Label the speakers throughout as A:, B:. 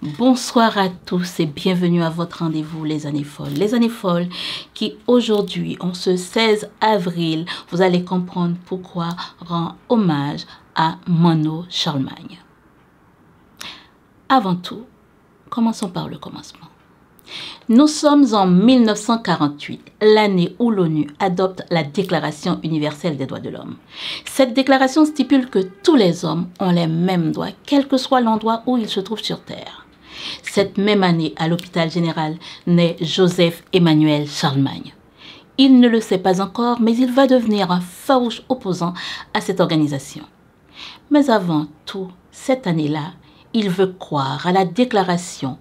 A: Bonsoir à tous et bienvenue à votre rendez-vous Les Années Folles. Les Années Folles qui aujourd'hui, en ce 16 avril, vous allez comprendre pourquoi rend hommage à Mano Charlemagne. Avant tout, commençons par le commencement. Nous sommes en 1948, l'année où l'ONU adopte la Déclaration universelle des droits de l'homme. Cette déclaration stipule que tous les hommes ont les mêmes droits, quel que soit l'endroit où ils se trouvent sur Terre. Cette même année, à l'hôpital général, naît Joseph Emmanuel Charlemagne. Il ne le sait pas encore, mais il va devenir un farouche opposant à cette organisation. Mais avant tout, cette année-là, il veut croire à la déclaration,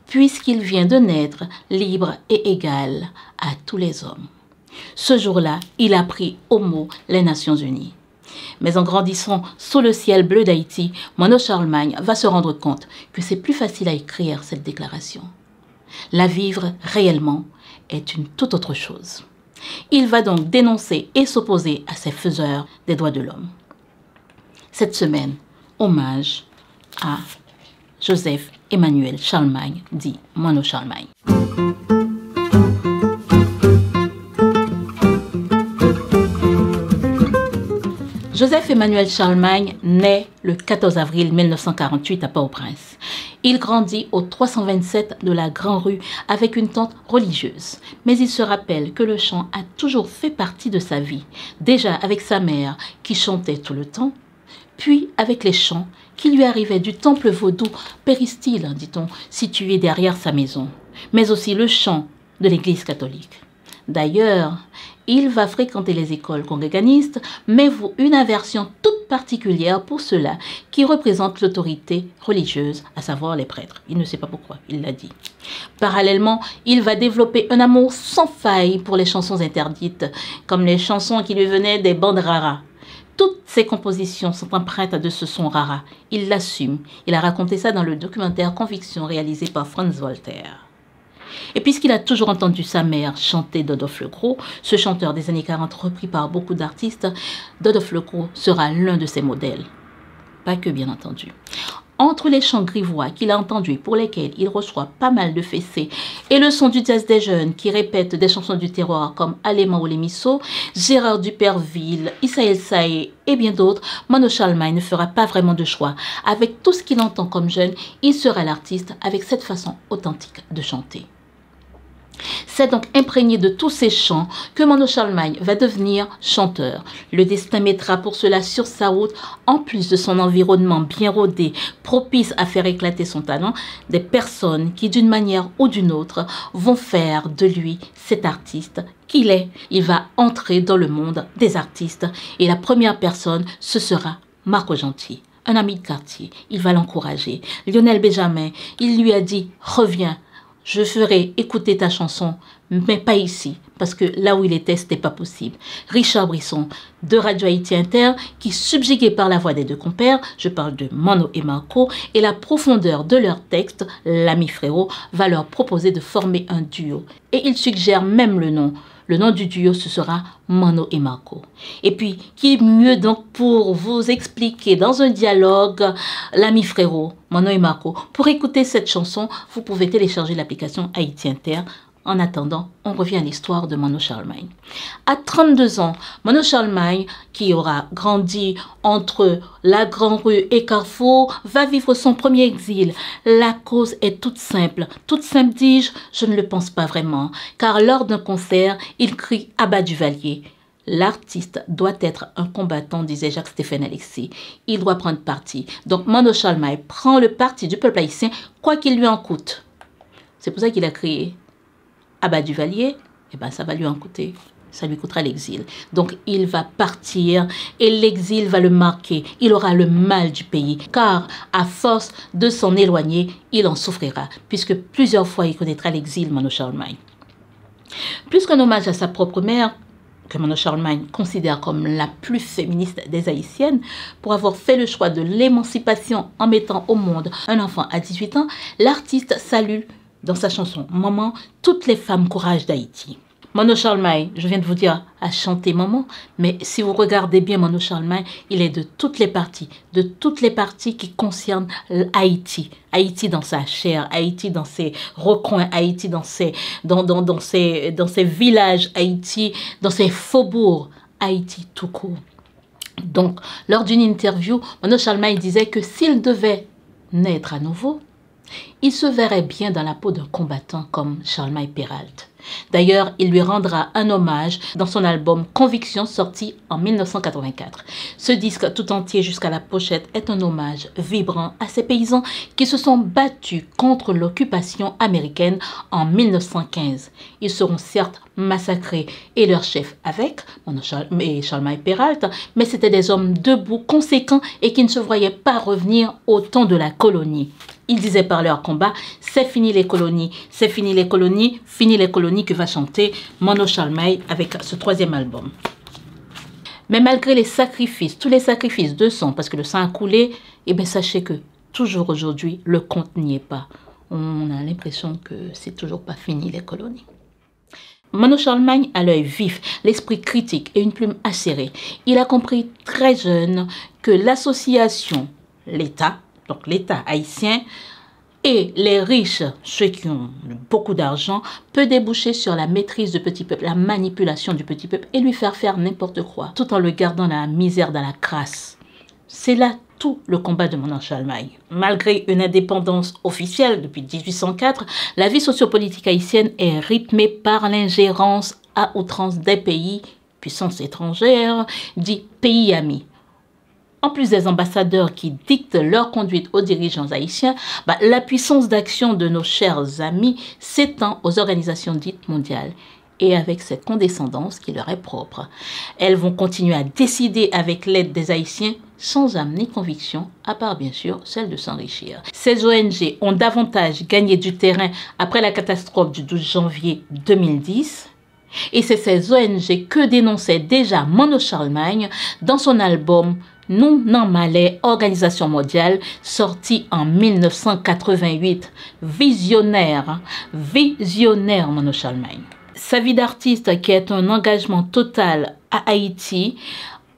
A: puisqu'il vient de naître libre et égal à tous les hommes. Ce jour-là, il a pris au mot les Nations Unies. Mais en grandissant sous le ciel bleu d'Haïti, Mano Charlemagne va se rendre compte que c'est plus facile à écrire cette déclaration. La vivre réellement est une toute autre chose. Il va donc dénoncer et s'opposer à ces faiseurs des droits de l'homme. Cette semaine, hommage à Joseph Emmanuel Charlemagne, dit Mano Charlemagne. Joseph Emmanuel Charlemagne naît le 14 avril 1948 à Port-au-Prince. Il grandit au 327 de la Grande Rue avec une tante religieuse. Mais il se rappelle que le chant a toujours fait partie de sa vie, déjà avec sa mère qui chantait tout le temps, puis avec les chants qui lui arrivaient du temple vaudou péristyle, dit-on, situé derrière sa maison, mais aussi le chant de l'église catholique. D'ailleurs, il va fréquenter les écoles congréganistes, mais vaut une aversion toute particulière pour ceux-là qui représentent l'autorité religieuse, à savoir les prêtres. Il ne sait pas pourquoi, il l'a dit. Parallèlement, il va développer un amour sans faille pour les chansons interdites, comme les chansons qui lui venaient des bandes raras. Toutes ses compositions sont empreintes de ce son rara. Il l'assume. Il a raconté ça dans le documentaire Conviction réalisé par Franz Voltaire. Et puisqu'il a toujours entendu sa mère chanter Dodolphe Le Gros, ce chanteur des années 40 repris par beaucoup d'artistes, Dodolphe Le Gros sera l'un de ses modèles. Pas que bien entendu. Entre les chants grivois qu'il a entendus et pour lesquels il reçoit pas mal de fessées et le son du jazz des jeunes qui répètent des chansons du terroir comme Aléma ou les Missos, Gérard Duperville, Issa Saé et bien d'autres, Mano Charlemagne ne fera pas vraiment de choix. Avec tout ce qu'il entend comme jeune, il sera l'artiste avec cette façon authentique de chanter. C'est donc imprégné de tous ces chants que Mano Charlemagne va devenir chanteur. Le destin mettra pour cela sur sa route, en plus de son environnement bien rodé, propice à faire éclater son talent, des personnes qui d'une manière ou d'une autre vont faire de lui cet artiste qu'il est. Il va entrer dans le monde des artistes et la première personne, ce sera Marco Gentil, un ami de quartier. Il va l'encourager. Lionel Benjamin, il lui a dit « Reviens ». Je ferai écouter ta chanson, mais pas ici, parce que là où il était, ce n'était pas possible. Richard Brisson, de Radio Haïti Inter, qui, subjugué par la voix des deux compères, je parle de Mano et Marco, et la profondeur de leur texte, l'ami frérot, va leur proposer de former un duo. Et il suggère même le nom. Le nom du duo, ce sera Mano et Marco. Et puis, qui mieux donc pour vous expliquer dans un dialogue l'ami frérot, Mano et Marco. Pour écouter cette chanson, vous pouvez télécharger l'application Haïti Inter. En attendant, on revient à l'histoire de Mano Charlemagne. À 32 ans, Mano Charlemagne, qui aura grandi entre la Grande Rue et Carrefour, va vivre son premier exil. La cause est toute simple. Toute simple, dis-je, je ne le pense pas vraiment. Car lors d'un concert, il crie « Abat Duvalier ». L'artiste doit être un combattant, disait Jacques-Stéphane Alexis. Il doit prendre parti. Donc Mano Charlemagne prend le parti du peuple haïtien, quoi qu'il lui en coûte. C'est pour ça qu'il a crié Abat Duvalier, eh ben ça va lui en coûter. Ça lui coûtera l'exil. Donc il va partir et l'exil va le marquer. Il aura le mal du pays. Car à force de s'en éloigner, il en souffrira. Puisque plusieurs fois il connaîtra l'exil, Mano Charlemagne. Plus qu'un hommage à sa propre mère, que Mano Charlemagne considère comme la plus féministe des Haïtiennes, pour avoir fait le choix de l'émancipation en mettant au monde un enfant à 18 ans, l'artiste salue dans sa chanson « Maman » toutes les femmes courage d'Haïti. Mano Charlemagne, je viens de vous dire, a chanté Maman, mais si vous regardez bien Mano Charlemagne, il est de toutes les parties qui concernent Haïti. Haïti dans sa chair, Haïti dans ses recoins, Haïti dans ses villages, Haïti dans ses faubourgs, Haïti tout court. Donc, lors d'une interview, Mano Charlemagne disait que s'il devait naître à nouveau, il se verrait bien dans la peau d'un combattant comme Charlemagne Péralte. D'ailleurs, il lui rendra un hommage dans son album Conviction sorti en 1984. Ce disque tout entier jusqu'à la pochette est un hommage vibrant à ces paysans qui se sont battus contre l'occupation américaine en 1915. Ils seront certes massacrés et leur chef avec, Charlemagne Péralte, mais c'était des hommes debout, conséquents et qui ne se voyaient pas revenir au temps de la colonie. Ils disaient par leur combat, c'est fini les colonies, fini les colonies que va chanter Mano Charlemagne avec ce troisième album. Mais malgré les sacrifices, tous les sacrifices de sang, parce que le sang a coulé, eh bien sachez que toujours aujourd'hui, le compte n'y est pas. On a l'impression que c'est toujours pas fini les colonies. Mano Charlemagne a l'œil vif, l'esprit critique et une plume acérée. Il a compris très jeune que l'association, l'État, donc l'État haïtien, et les riches, ceux qui ont beaucoup d'argent, peut déboucher sur la maîtrise du petit peuple, la manipulation du petit peuple et lui faire n'importe quoi, tout en le gardant dans la misère, dans la crasse. C'est là tout le combat de Mano Charlemagne. Malgré une indépendance officielle depuis 1804, la vie sociopolitique haïtienne est rythmée par l'ingérence à outrance des pays, puissances étrangères, dits pays amis. En plus des ambassadeurs qui dictent leur conduite aux dirigeants haïtiens, la puissance d'action de nos chers amis s'étend aux organisations dites mondiales. Et avec cette condescendance qui leur est propre, elles vont continuer à décider avec l'aide des Haïtiens sans âme ni conviction, à part bien sûr celle de s'enrichir. Ces ONG ont davantage gagné du terrain après la catastrophe du 12 janvier 2010. Et c'est ces ONG que dénonçait déjà Mano Charlemagne dans son album Non Nan Malais, Organisation mondiale, sorti en 1988. Visionnaire Mano Charlemagne. Sa vie d'artiste qui est un engagement total à Haïti,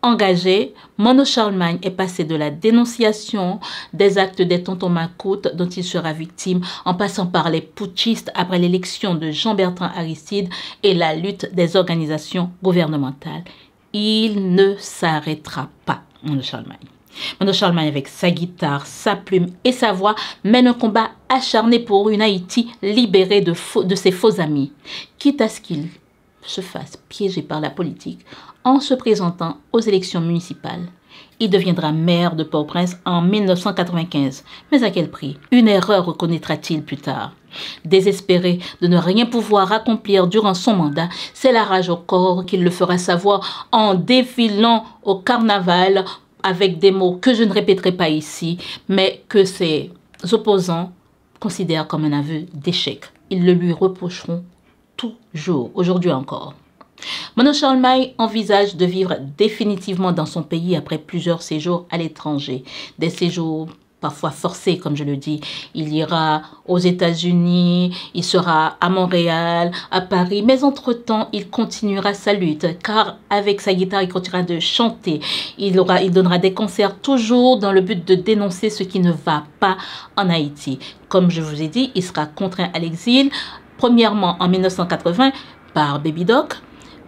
A: engagé, Mano Charlemagne est passé de la dénonciation des actes des tontons Macoute dont il sera victime, en passant par les putschistes après l'élection de Jean-Bertrand Aristide et la lutte des organisations gouvernementales. Il ne s'arrêtera pas, Mano Charlemagne. Mano Charlemagne, avec sa guitare, sa plume et sa voix, mène un combat acharné pour une Haïti libérée de ses faux amis, quitte à ce qu'il se fasse piéger par la politique en se présentant aux élections municipales. Il deviendra maire de Port-au-Prince en 1995. Mais à quel prix? Une erreur reconnaîtra-t-il plus tard? Désespéré de ne rien pouvoir accomplir durant son mandat, c'est la rage au corps qu'il le fera savoir en défilant au carnaval avec des mots que je ne répéterai pas ici, mais que ses opposants considèrent comme un aveu d'échec. Ils le lui reprocheront toujours, aujourd'hui encore. Mano Charlemagne envisage de vivre définitivement dans son pays après plusieurs séjours à l'étranger. Des séjours parfois forcés, comme je le dis. Il ira aux États-Unis, il sera à Montréal, à Paris, mais entre-temps, il continuera sa lutte, car avec sa guitare, il continuera de chanter. Il donnera des concerts toujours dans le but de dénoncer ce qui ne va pas en Haïti. Comme je vous ai dit, il sera contraint à l'exil, premièrement en 1980 par Baby Doc.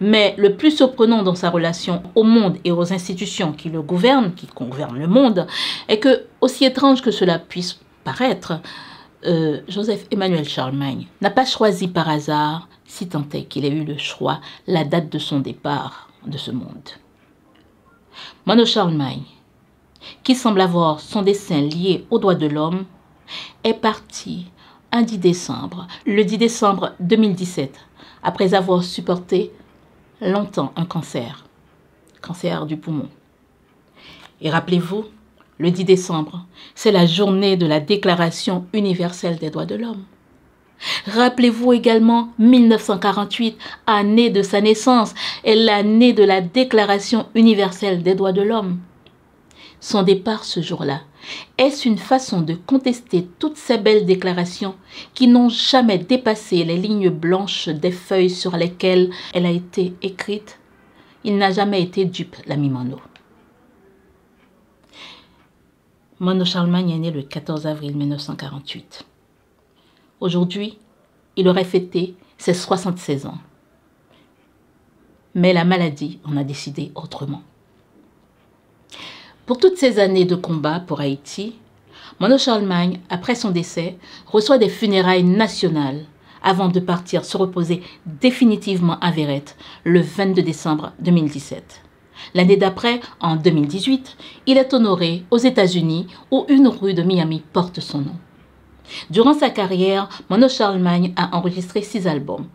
A: Mais le plus surprenant dans sa relation au monde et aux institutions qui le gouvernent, qui gouvernent le monde, est que, aussi étrange que cela puisse paraître, Joseph Emmanuel Charlemagne n'a pas choisi par hasard, si tant est qu'il ait eu le choix, la date de son départ de ce monde. Mano Charlemagne, qui semble avoir son destin lié aux droits de l'homme, est parti un 10 décembre, le 10 décembre 2017, après avoir supporté longtemps un cancer du poumon. Et rappelez-vous, le 10 décembre, c'est la journée de la Déclaration universelle des droits de l'homme. Rappelez-vous également 1948, année de sa naissance, est l'année de la Déclaration universelle des droits de l'homme. Son départ ce jour-là Est-ce une façon de contester toutes ces belles déclarations qui n'ont jamais dépassé les lignes blanches des feuilles sur lesquelles elle a été écrite? Il n'a jamais été dupe, l'ami Mano. Mano Charlemagne est né le 14 avril 1948. Aujourd'hui, il aurait fêté ses 76 ans. Mais la maladie en a décidé autrement. Pour toutes ces années de combat pour Haïti, Mano Charlemagne, après son décès, reçoit des funérailles nationales avant de partir se reposer définitivement à Verrette le 22 décembre 2017. L'année d'après, en 2018, il est honoré aux États-Unis où une rue de Miami porte son nom. Durant sa carrière, Mano Charlemagne a enregistré 6 albums.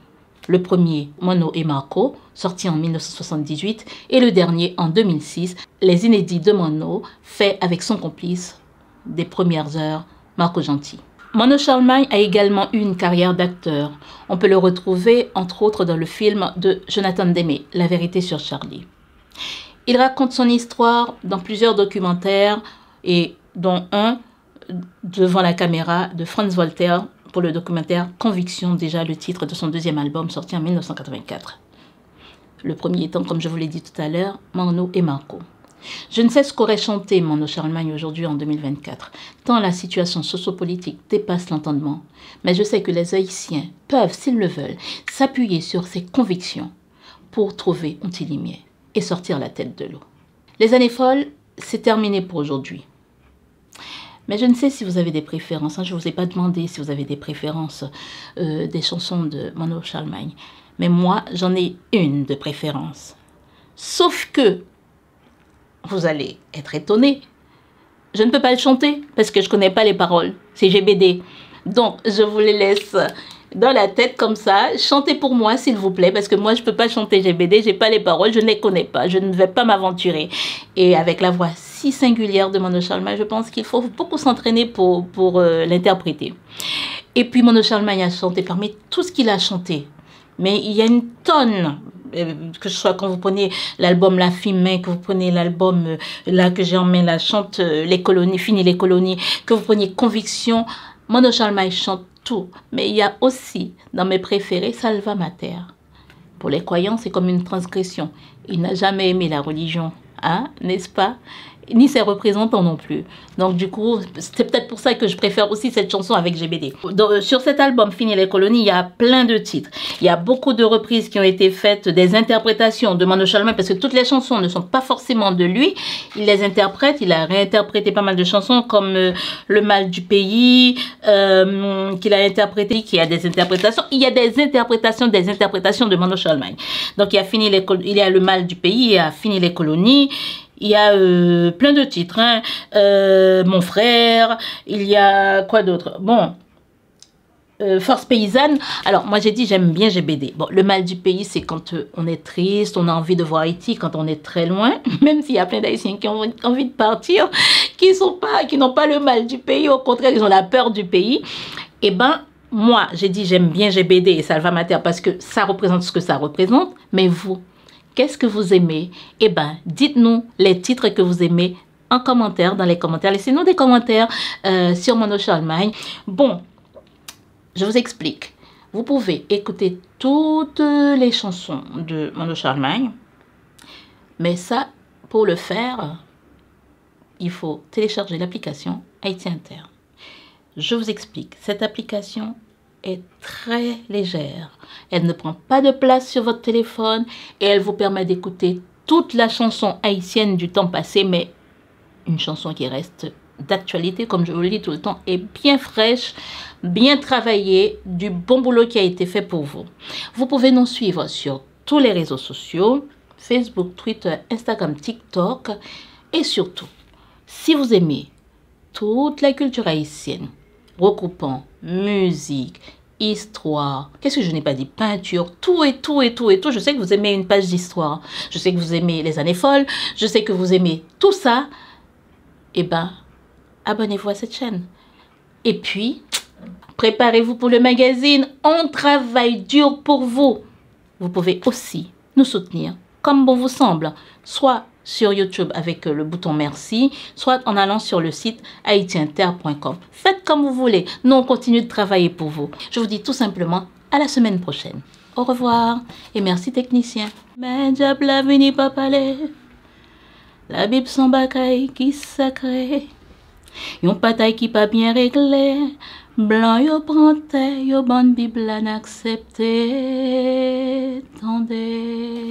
A: Le premier, Mono et Marco, sorti en 1978, et le dernier en 2006, les inédits de Mono, faits avec son complice des premières heures, Marco Gentil. Mano Charlemagne a également eu une carrière d'acteur. On peut le retrouver, entre autres, dans le film de Jonathan Demme, La vérité sur Charlie. Il raconte son histoire dans plusieurs documentaires, et dont un devant la caméra de Franz Voltaire pour le documentaire Conviction, déjà le titre de son deuxième album sorti en 1984. Le premier étant, comme je vous l'ai dit tout à l'heure, Mono et Marco. Je ne sais ce qu'aurait chanté Mano Charlemagne aujourd'hui en 2024, tant la situation sociopolitique dépasse l'entendement. Mais je sais que les Haïtiens peuvent, s'ils le veulent, s'appuyer sur ses convictions pour trouver Ontilimie et sortir la tête de l'eau. Les années folles, c'est terminé pour aujourd'hui. Mais je ne sais si vous avez des préférences. Je ne vous ai pas demandé si vous avez des préférences des chansons de Mano Charlemagne. Mais moi, j'en ai une de préférence. Sauf que, vous allez être étonnés, je ne peux pas le chanter parce que je ne connais pas les paroles. C'est GBD. Donc, je vous les laisse dans la tête comme ça. Chantez pour moi, s'il vous plaît, parce que moi, je ne peux pas chanter GBD. Je n'ai pas les paroles, je ne les connais pas. Je ne vais pas m'aventurer. Et avec la voix si singulière de Mano Charlemagne, je pense qu'il faut beaucoup s'entraîner pour l'interpréter. Et puis, Mano Charlemagne a chanté parmi tout ce qu'il a chanté. Mais il y a une tonne, que ce soit quand vous prenez l'album La Fille-Main, que vous prenez l'album là que j'ai en main, la chante Les Colonies, Fini les Colonies, que vous preniez Conviction, Mano Charlemagne chante tout. Mais il y a aussi, dans mes préférés, Salva Mater. Pour les croyants, c'est comme une transgression. Il n'a jamais aimé la religion, hein, n'est-ce pas? Ni ses représentants non plus. Donc du coup, c'est peut-être pour ça que je préfère aussi cette chanson avec GBD. Donc, sur cet album Fini les Colonies, il y a plein de titres. Il y a beaucoup de reprises qui ont été faites, des interprétations de Mano Charlemagne, parce que toutes les chansons ne sont pas forcément de lui. Il les interprète, il a réinterprété pas mal de chansons comme Le Mal du Pays, qu'il a interprété, qui a des interprétations. Il y a des interprétations de Mano Charlemagne. Donc il y a il y a Le Mal du Pays, il y a Fini les Colonies. Il y a plein de titres, hein. Mon frère, il y a quoi d'autre? Bon, Force paysanne. Alors, moi j'ai dit j'aime bien GBD. Bon, Le Mal du Pays, c'est quand on est triste, on a envie de voir Haïti, quand on est très loin, même s'il y a plein d'Haïtiens qui ont envie de partir, qui n'ont pas le mal du pays, au contraire, ils ont la peur du pays. Eh ben, moi, j'ai dit j'aime bien GBD et Salva Mater parce que ça représente ce que ça représente, mais vous, qu'est-ce que vous aimez? Eh bien, dites-nous les titres que vous aimez en commentaire, dans les commentaires. Laissez-nous des commentaires sur Mano Charlemagne. Bon, je vous explique. Vous pouvez écouter toutes les chansons de Mano Charlemagne. Mais ça, pour le faire, il faut télécharger l'application Haïti Inter. Je vous explique. Cette application est très légère. Elle ne prend pas de place sur votre téléphone et elle vous permet d'écouter toute la chanson haïtienne du temps passé, mais une chanson qui reste d'actualité, comme je vous le dis tout le temps, et bien fraîche, bien travaillée, du bon boulot qui a été fait pour vous. Vous pouvez nous suivre sur tous les réseaux sociaux, Facebook, Twitter, Instagram, TikTok, et surtout, si vous aimez toute la culture haïtienne, recoupant musique, histoire, qu'est-ce que je n'ai pas dit, peinture, tout et tout et tout et tout. Je sais que vous aimez une page d'histoire, je sais que vous aimez les années folles, je sais que vous aimez tout ça. Eh ben, abonnez-vous à cette chaîne. Et puis, préparez-vous pour le magazine. On travaille dur pour vous. Vous pouvez aussi nous soutenir comme bon vous semble, soit sur YouTube avec le bouton merci, soit en allant sur le site haitiinter.com. Faites comme vous voulez. Nous, on continue de travailler pour vous. Je vous dis tout simplement à la semaine prochaine. Au revoir et merci technicien. Mais diable la vini pas parler. La Bible son bagaille qui sacré. Yon bataille qui pas bien réglé. Blanc yo prante, yo bonne Bible à n'accepter. Tendez.